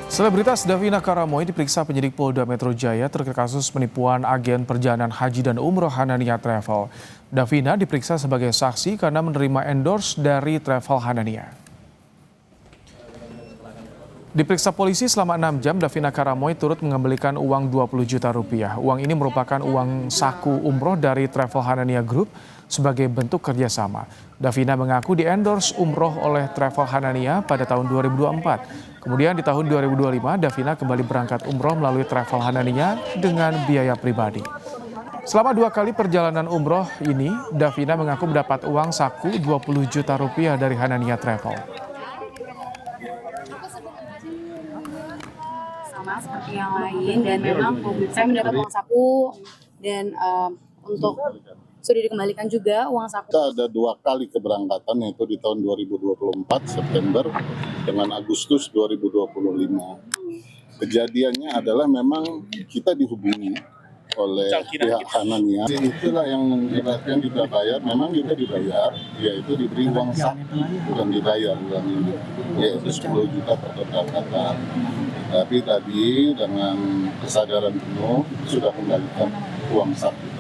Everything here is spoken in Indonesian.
Selebritas Davina Karamoy diperiksa penyidik Polda Metro Jaya terkait kasus penipuan agen perjalanan haji dan umroh Hanania Travel. Davina diperiksa sebagai saksi karena menerima endorse dari Travel Hanania. Diperiksa polisi selama 6 jam, Davina Karamoy turut mengembalikan uang 20 juta rupiah. Uang ini merupakan uang saku umroh dari Travel Hanania Group sebagai bentuk kerjasama. Davina mengaku di-endorse umroh oleh Travel Hanania pada tahun 2024. Kemudian di tahun 2025, Davina kembali berangkat umroh melalui Travel Hanania dengan biaya pribadi. Selama 2 kali perjalanan umroh ini, Davina mengaku mendapat uang saku 20 juta rupiah dari Hanania Travel. Sama seperti yang lain, dan memang saya mendapat uang saku dan untuk sudah dikembalikan juga uang saku. Kita ada 2 kali keberangkatan, yaitu di tahun 2024 September dengan Agustus 2025. Kejadiannya adalah memang kita dihubungi oleh pihak Hanania. Itulah yang kita bayar, memang kita dibayar, yaitu diberi uang saku, bukan dibayar uang ini, yaitu 10 juta per keberangkatan. Tapi tadi dengan kesadaran penuh sudah kembalikan uang saku.